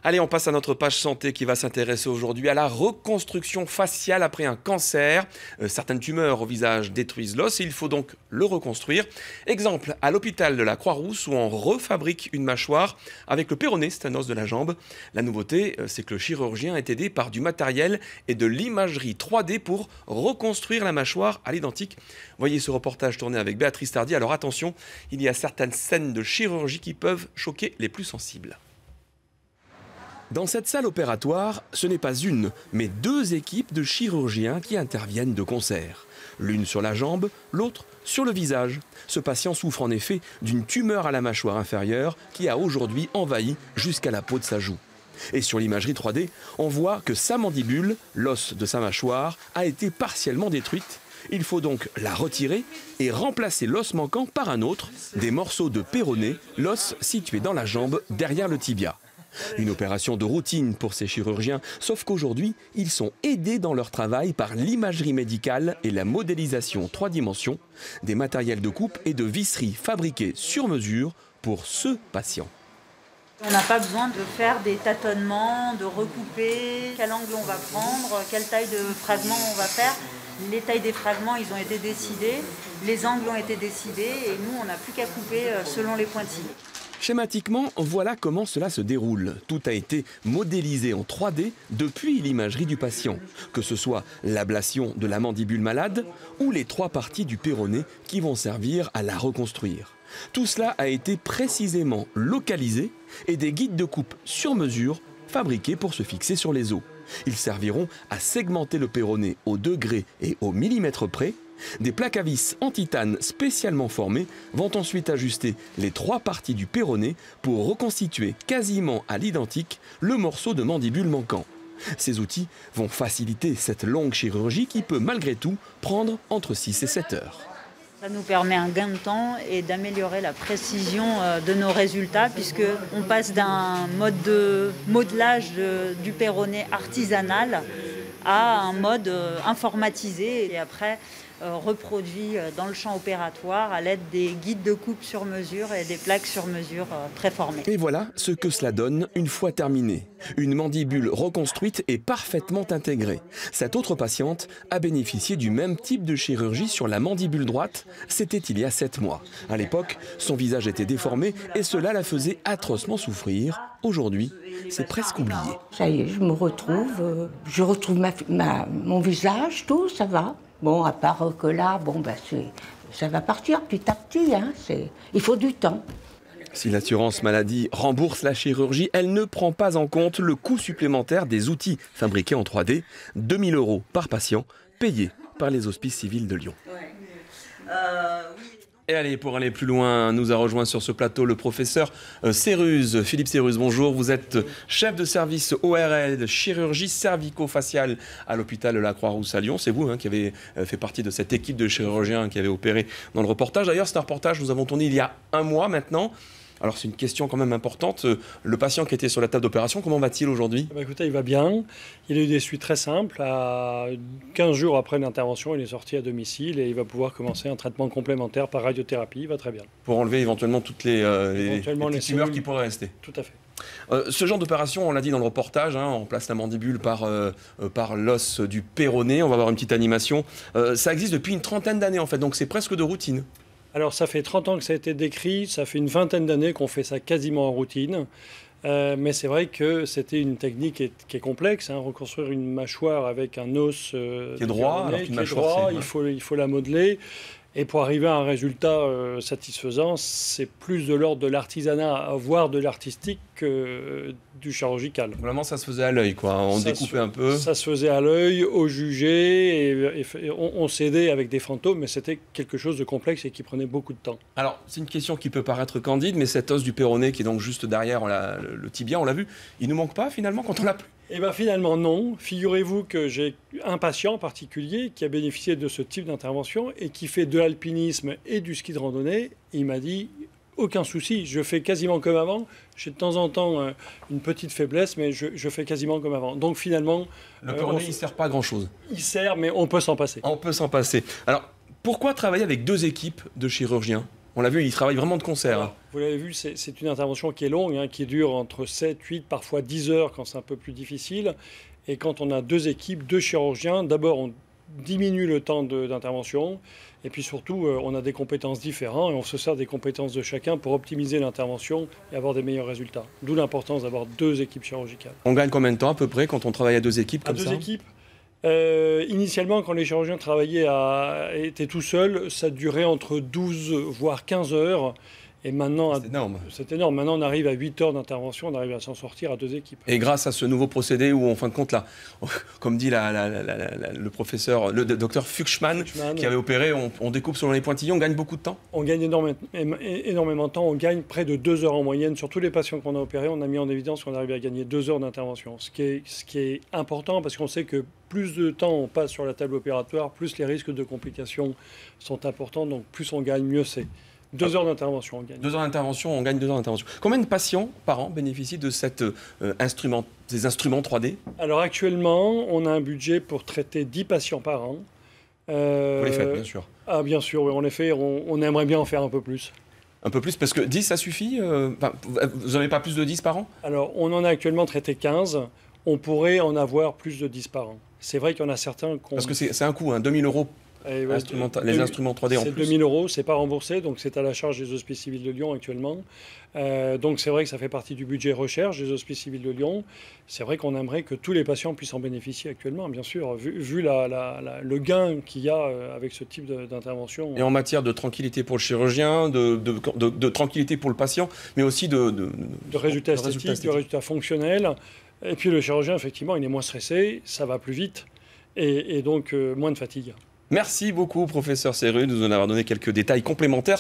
Allez, on passe à notre page santé qui va s'intéresser aujourd'hui à la reconstruction faciale après un cancer. Certaines tumeurs au visage détruisent l'os et il faut donc le reconstruire. Exemple, à l'hôpital de la Croix-Rousse où on refabrique une mâchoire avec le péroné, c'est un os de la jambe. La nouveauté, c'est que le chirurgien est aidé par du matériel et de l'imagerie 3D pour reconstruire la mâchoire à l'identique. Voyez ce reportage tourné avec Béatrice Tardy. Alors attention, il y a certaines scènes de chirurgie qui peuvent choquer les plus sensibles. Dans cette salle opératoire, ce n'est pas une, mais deux équipes de chirurgiens qui interviennent de concert. L'une sur la jambe, l'autre sur le visage. Ce patient souffre en effet d'une tumeur à la mâchoire inférieure qui a aujourd'hui envahi jusqu'à la peau de sa joue. Et sur l'imagerie 3D, on voit que sa mandibule, l'os de sa mâchoire, a été partiellement détruite. Il faut donc la retirer et remplacer l'os manquant par un autre, des morceaux de péroné, l'os situé dans la jambe derrière le tibia. Une opération de routine pour ces chirurgiens, sauf qu'aujourd'hui, ils sont aidés dans leur travail par l'imagerie médicale et la modélisation 3 dimensions, des matériels de coupe et de visserie fabriqués sur mesure pour ce patient. On n'a pas besoin de faire des tâtonnements, de recouper, quel angle on va prendre, quelle taille de fragment on va faire. Les tailles des fragments, ils ont été décidés, les angles ont été décidés et nous, on n'a plus qu'à couper selon les pointillés. Schématiquement, voilà comment cela se déroule. Tout a été modélisé en 3D depuis l'imagerie du patient, que ce soit l'ablation de la mandibule malade ou les 3 parties du péroné qui vont servir à la reconstruire. Tout cela a été précisément localisé et des guides de coupe sur mesure fabriqués pour se fixer sur les os. Ils serviront à segmenter le péroné au degré et au millimètre près. Des plaques à vis en titane spécialement formées vont ensuite ajuster les 3 parties du péroné pour reconstituer quasiment à l'identique le morceau de mandibule manquant. Ces outils vont faciliter cette longue chirurgie qui peut malgré tout prendre entre 6 et 7 heures. Ça nous permet un gain de temps et d'améliorer la précision de nos résultats puisqu'on passe d'un mode de modelage du péroné artisanal à un mode informatisé et après reproduit dans le champ opératoire à l'aide des guides de coupe sur mesure et des plaques sur mesure préformées. Et voilà ce que cela donne une fois terminé. Une mandibule reconstruite et parfaitement intégrée. Cette autre patiente a bénéficié du même type de chirurgie sur la mandibule droite. C'était il y a 7 mois. À l'époque, son visage était déformé et cela la faisait atrocement souffrir. Aujourd'hui, c'est presque oublié. Ça y est, je retrouve mon visage, tout, ça va. Bon, à part que là, ça va partir petit à petit, hein, il faut du temps. Si l'assurance maladie rembourse la chirurgie, elle ne prend pas en compte le coût supplémentaire des outils fabriqués en 3D, 2 000 € par patient, payés par les hospices civils de Lyon. Et allez, pour aller plus loin, nous a rejoint sur ce plateau le professeur Céruz. Philippe Céruz, bonjour. Vous êtes chef de service ORL de chirurgie cervico-faciale à l'hôpital de la Croix-Rousse à Lyon. C'est vous qui avez fait partie de cette équipe de chirurgiens qui avait opéré dans le reportage. D'ailleurs, c'est un reportage que nous avons tourné il y a 1 mois maintenant. Alors c'est une question quand même importante. Le patient qui était sur la table d'opération, comment va-t-il aujourd'hui ? Écoutez, il va bien. Il a eu des suites très simples. À 15 jours après l'intervention, il est sorti à domicile et il va pouvoir commencer un traitement complémentaire par radiothérapie. Il va très bien. Pour enlever éventuellement toutes les tumeurs qui pourraient rester. Tout à fait. Ce genre d'opération, on l'a dit dans le reportage, on place la mandibule par l'os du péroné. On va avoir une petite animation. Ça existe depuis une 30aine d'années en fait, donc c'est presque de routine. Alors ça fait 30 ans que ça a été décrit, ça fait une 20aine d'années qu'on fait ça quasiment en routine. Mais c'est vrai que c'était une technique qui est complexe. Reconstruire une mâchoire avec un os qui est droit, il faut la modeler. Et pour arriver à un résultat satisfaisant, c'est plus de l'ordre de l'artisanat, voire de l'artistique que du chirurgical. Vraiment, ça se faisait à l'œil, quoi. On découpait un peu. Ça se faisait à l'œil, au jugé, et on s'aidait avec des fantômes, mais c'était quelque chose de complexe et qui prenait beaucoup de temps. Alors, c'est une question qui peut paraître candide, mais cet os du péroné qui est donc juste derrière le tibia, on l'a vu, il nous manque pas finalement quand on l'a plus? Eh bien finalement non. Figurez-vous que j'ai un patient en particulier qui a bénéficié de ce type d'intervention et qui fait de l'alpinisme et du ski de randonnée. Il m'a dit aucun souci, je fais quasiment comme avant. J'ai de temps en temps une petite faiblesse, mais je fais quasiment comme avant. Donc finalement... Le péroné, il ne sert pas à grand-chose. Il sert, mais on peut s'en passer. On peut s'en passer. Alors, pourquoi travailler avec 2 équipes de chirurgiens ? On l'a vu, il travaille vraiment de concert. Alors, vous l'avez vu, c'est une intervention qui est longue, hein, qui dure entre 7, 8, parfois 10 heures quand c'est un peu plus difficile. Et quand on a 2 équipes, 2 chirurgiens, d'abord on diminue le temps d'intervention. Et puis surtout, on a des compétences différentes et on se sert des compétences de chacun pour optimiser l'intervention et avoir des meilleurs résultats. D'où l'importance d'avoir 2 équipes chirurgicales. On gagne combien de temps à peu près quand on travaille à 2 équipes comme ça? À 2 équipes. Initialement, quand les chirurgiens étaient tout seuls, ça durait entre 12 voire 15 heures. Et maintenant, c'est énorme. C'est énorme. Maintenant, on arrive à 8 heures d'intervention, on arrive à s'en sortir à 2 équipes. Et grâce à ce nouveau procédé où, en fin de compte, là, comme dit le professeur, le docteur Fuchsmann, qui avait opéré, on découpe selon les pointillés, on gagne beaucoup de temps? On gagne énormément de temps. On gagne près de 2 heures en moyenne. Sur tous les patients qu'on a opérés, on a mis en évidence qu'on arrive à gagner 2 heures d'intervention. Ce qui est important parce qu'on sait que plus de temps on passe sur la table opératoire, plus les risques de complications sont importants. Donc plus on gagne, mieux c'est. 2 heures d'intervention, on gagne. 2 heures d'intervention, on gagne 2 heures d'intervention. Combien de patients par an bénéficient de ces instruments 3D? Alors actuellement, on a un budget pour traiter 10 patients par an. Vous les faites, bien sûr. Ah bien sûr, oui, on les fait. On aimerait bien en faire un peu plus. Un peu plus, parce que 10, ça suffit? Vous n'en avez pas plus de 10 par an? Alors, on en a actuellement traité 15. On pourrait en avoir plus de 10 par an. C'est vrai qu'il y en a certains qui ont... Parce que c'est un coût, hein, 2 000 €. Les instruments 3D en plus. C'est 2 000 €, c'est pas remboursé, donc c'est à la charge des Hospices civils de Lyon actuellement. Donc c'est vrai que ça fait partie du budget recherche des Hospices civils de Lyon. C'est vrai qu'on aimerait que tous les patients puissent en bénéficier actuellement, bien sûr, vu le gain qu'il y a avec ce type d'intervention. Et en matière de tranquillité pour le chirurgien, de tranquillité pour le patient, mais aussi de résultats esthétiques, de résultats fonctionnels. Et puis le chirurgien, effectivement, il est moins stressé, ça va plus vite, et donc moins de fatigue. Merci beaucoup, professeur Serru, de nous en avoir donné quelques détails complémentaires.